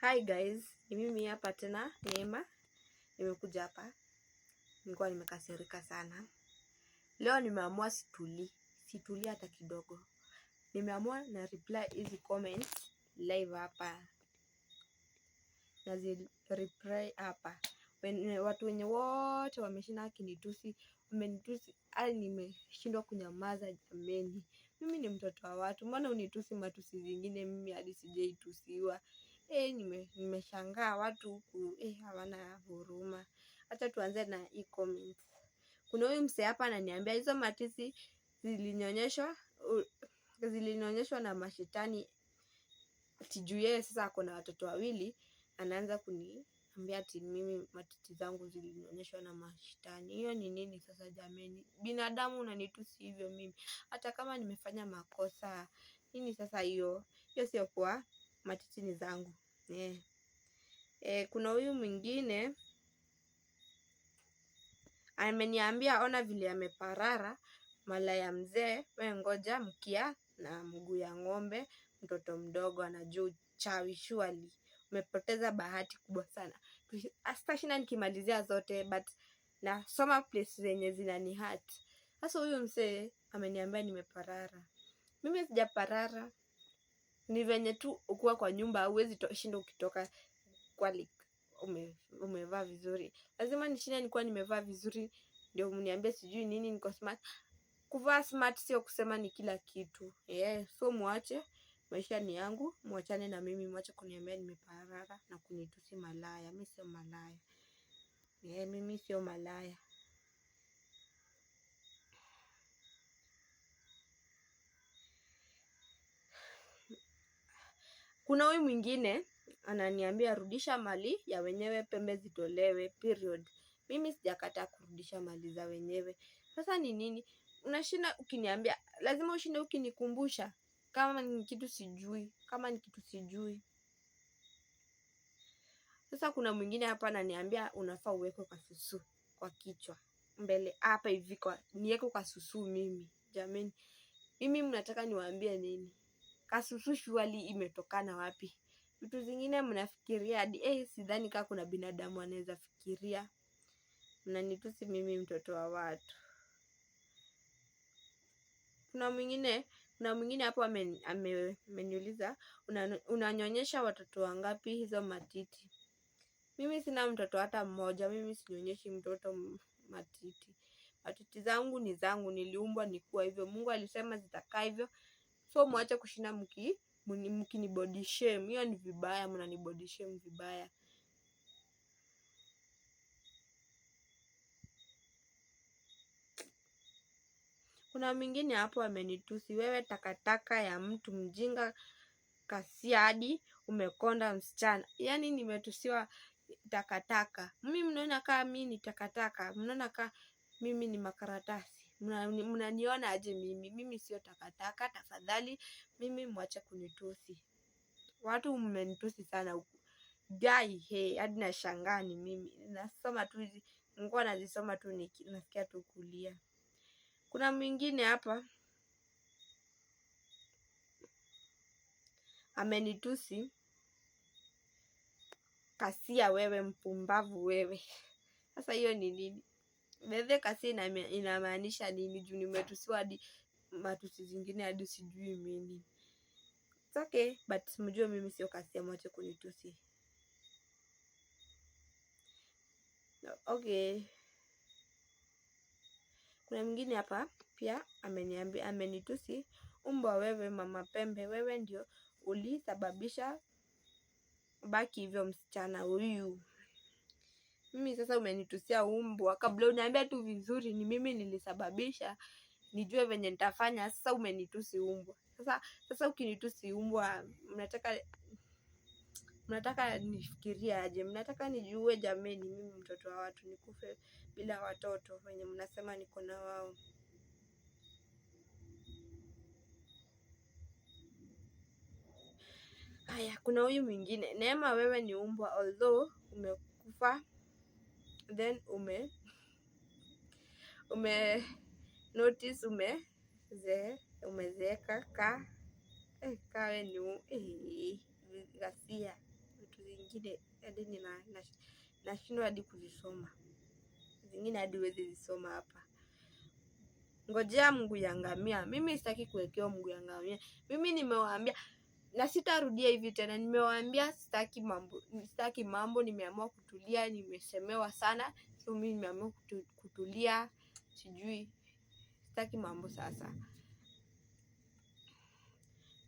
Hi guys, ni mimi hapa tena Neema. Nimekuja hapa. Nilikuwa nimekasirika sana. Leo nimeamua situli hata kidogo. Nimeamua na reply hizi comments live hapa. Reply hapa. Watu wenye wote wameshinda kinitusi, wamenitusi hadi nimeshindwa kunyamaza jameni. Mimi ni mtoto wa watu. Mbona unitusi matusi zingine mimi hadi sijaitusiwa? Nimeshangaa watu huku hawana huruma. Acha tuanze na hii comment. Kuna huyu msee hapa ananiambia hizo matisi zilinyonyeshwa na mashetani. Ati juu yeye sasa ako na watoto wawili, anaanza kuniambia ati mimi matiti zangu zilinyonyeshwa na mashetani. Hiyo ni nini sasa jameni? Binadamu unanitusi hivyo mimi? Hata kama nimefanya makosa, nini sasa hiyo? Hiyo sio kwa matiti ni zangu. Kuna huyu mwingine ameniambia ona vile ameparara, malaya mzee, we ngoja mkia na mguu ya ng'ombe, mtoto mdogo anajua uchawi surely. Umepoteza bahati kubwa sana. Sitashinda nikimalizia zote but nasoma place zenye zinani hurt. Sasa huyu mzee ameniambia nimeparara. Mimi sijaparara. Ni venye tu ukiwa kwa nyumba huwezi shinda ukitoka kwani umevaa vizuri. Lazima nishinde nikuwa nimevaa vizuri ndio mniambie sijui nini niko smart. Kuvaa smart sio kusema ni kila kitu. So muache, maisha ni yangu, muachane na mimi, muache kuniambia nimeparara na kunitusi malaya. Mimi sio malaya. Mimi sio malaya. Kuna huyu mwingine ananiambia rudisha mali ya wenyewe, pembe zitolewe period. Mimi sijakataa kurudisha mali za wenyewe. Sasa ni nini? Unashinda ukiniambia, lazima ushinde ukinikumbusha kama ni kitu sijui. Sasa kuna mwingine hapa ananiambia unafaa uwekwe kwa susu kwa kichwa. Mbele hapa hivi niwekwe kwa susu mimi. Jameni, mimi mnataka niwaambie nini? Kasusu surely imetokana wapi? Vitu zingine mnafikiria hadi sidhani kama kuna binadamu anaweza fikiria. Mnanitusi mimi mtoto wa watu. Kuna mwingine hapo ameniuliza unanyonyesha watoto wangapi hizo matiti? Mimi sina mtoto hata mmoja, mimi sinyonyeshi mtoto matiti. Matiti zangu ni zangu, niliumbwa nikuwa hivyo. Mungu alisema zitakaa hivyo. So muache kushinda mkini body shame. Hiyo ni vibaya, mnani body shame vibaya. Kuna mwingine hapo amenitusi, wewe takataka ya mtu mjinga kasia hadi umekonda msichana. Yaani nimetusiwa takataka. Mimi mnaona kama mimi ni takataka? Mnaona kama mimi ni makaratasi? Mnaniona aje mimi? Mimi sio takataka, tafadhali mimi muache kunitusi. Watu mmenitusi sana huku. Hadi nashangaa ni mimi. Nasoma tu hizi, nilikuwa nazisoma tu nasikia tu kulia. Kuna mwingine hapa amenitusi, kasia wewe mpumbavu wewe. Sasa hiyo ni nini? Wewe kasia inamaanisha nini? Juu nimetusiwa hadi matusi zingine hadi sijui mimi. It's okay, but mjue mimi sio kasia, mwache kunitusi. Okay. Kuna mwingine hapa pia amenitusi, umbwa wewe mama pembe, wewe ndio ulisababisha baki hivyo msichana huyu. Mimi sasa umenitusia umbwa, kabla uniambia tu vizuri ni mimi nilisababisha, nijue venye nitafanya. Sasa umenitusi umbwa. Sasa ukinitusi umbwa, mnataka nifikirie aje? Mnataka nijue jameni? Mimi mtoto wa watu nikufe bila watoto wenye mnasema niko na wao. Haya, kuna huyu mwingine, Neema wewe ni umbwa although umekufa then notice umezeeka kawe ni ghasia, vitu vitu zingine hadi nashindwa hadi kuzisoma. Zingine hadi huwezi zisoma hapa. Ngojea mguu ya ngamia. Mimi sitaki kuwekewa mguu ya ngamia. Mimi nimewaambia na sitarudia hivi tena. Nimewaambia sitaki mambo, nimeamua kutulia, nimesemewa sana. So mimi nimeamua kutulia, sijui sitaki mambo sasa.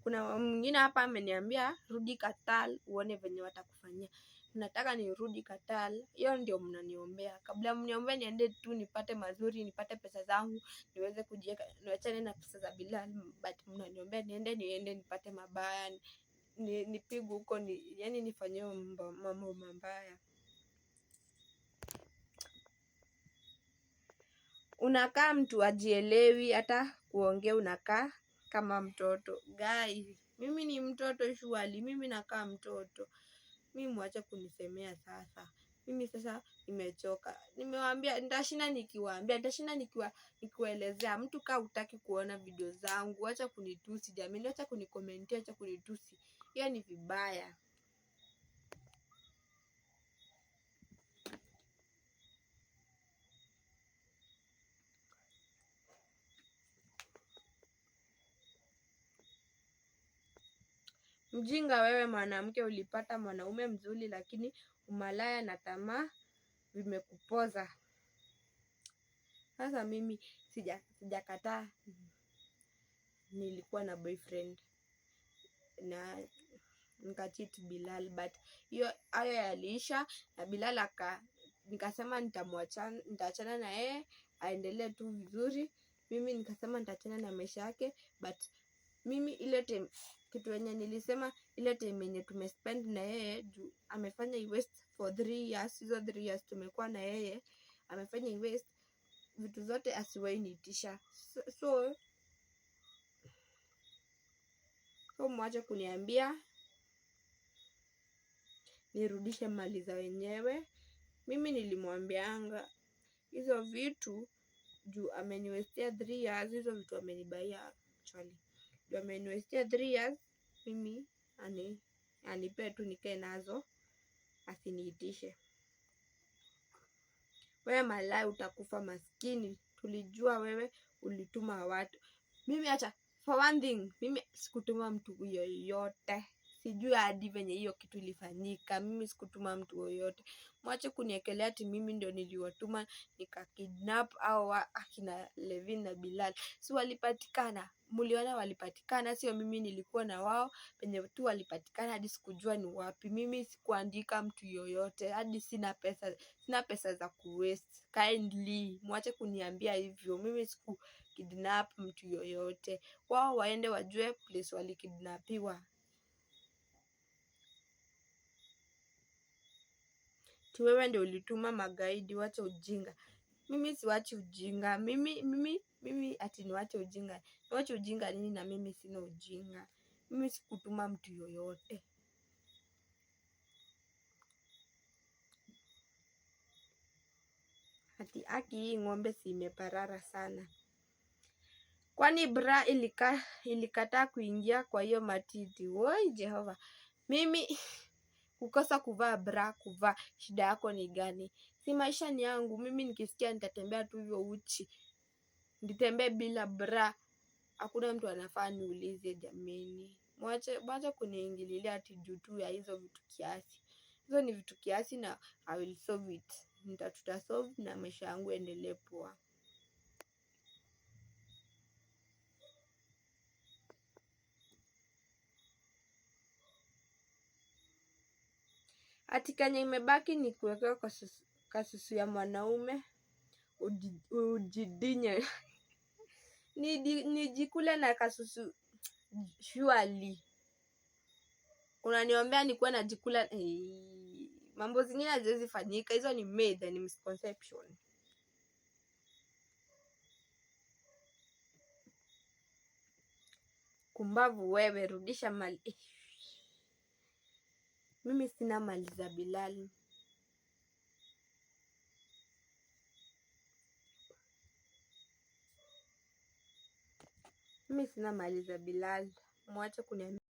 Kuna mwingine hapa ameniambia rudi Qatar uone venye watakufanyia. Nataka nirudi Qatar, hiyo ndio mnaniombea. Kabla mniombee niende tu nipate mazuri, nipate pesa zangu, niweze kujiweka, niachane na pesa za Bilal, but mnaniombea niende nipate mabaya, nipigwe huko, yani nifanyiwe mambo mabaya. Unakaa mtu ajielewi, hata kuongea unakaa kama mtoto. Guys, mimi ni mtoto surely, mimi nakaa mtoto. Mimi mwache kunisemea sasa. Mimi sasa nimechoka. Nimewaambia nitashinda nikiwaambia, nitashinda nikiwaelezea. Mtu kaa hutaki kuona video zangu, acha kunitusi jamani, acha kunikomentia, acha kunitusi. Hiyo ni vibaya. Mjinga wewe mwanamke, ulipata mwanaume mzuri lakini umalaya na tamaa vimekupoza. Sasa mimi sijakataa nilikuwa na boyfriend na nikacheat Bilal, but hayo yaliisha na Bilal nikasema nitaachana na yeye aendelee tu vizuri. Mimi nikasema nitaachana na maisha yake, but mimi ile time kitu yenye nilisema ile time yenye tumespend na yeye juu amefanya iwaste for 3 years. Hizo 3 years tumekuwa na yeye amefanya iwaste vitu zote, asiwahi niitisha. So mwache kuniambia nirudishe mali za wenyewe. Mimi nilimwambianga hizo vitu juu ameniwestia 3 years. Hizo vitu amenibaia actually juu ameniwestia 3 years. Mimi anipee tu nikae nazo, asiniitishe. Wewe malaya utakufa maskini. Tulijua wewe ulituma watu. Mimi acha, for one thing, mimi sikutuma mtu yoyote. Sijui hadi venye hiyo kitu ilifanyika. Mimi sikutuma mtu yoyote. Mwache kuniekelea ati mimi ndio niliwatuma nikakidnap au akina Levin na Bilal. Si walipatikana? Muliona walipatikana, sio mimi nilikuwa na wao. Penye tu walipatikana hadi sikujua ni wapi. Mimi sikuandika mtu yoyote, hadi sina pesa za kuwaste. Kindly mwache kuniambia hivyo. Mimi sikukidnap mtu yoyote. Wao waende wajue place walikidnapiwa. Wewe ndio ulituma magaidi, wacha ujinga. Mimi siwachi ujinga. Mimi ati niwache ujinga. Niwache ujinga nini na mimi sina ujinga. Mimi sikutuma mtu yoyote. Ati aki hii ng'ombe si imeparara sana. Kwani bra ilikataa kuingia kwa hiyo matiti? Woi Jehova. Mimi kukosa kuvaa bra, kuvaa, shida yako ni gani? Si maisha ni yangu. Mimi nikisikia nitatembea tu hivyo uchi, nitembee bila bra. Hakuna mtu anafaa niulize jameni. Mwache kuniingililia ati juu tu ya hizo vitu kiasi. Hizo ni vitu kiasi na I will solve it. Tutasolve na maisha yangu endelee poa. Ati kenye imebaki ni kuwekewa kasusu ya mwanaume ujidinye. Nijikule na kasusu surely. Unaniombea nikuwe najikula? Mambo zingine haziwezi fanyika. Hizo ni made and misconception. Kumbavu wewe, rudisha mali. Mimi sina mali za Bilal. Mimi sina mali za Bilal. Mwache kuniambia.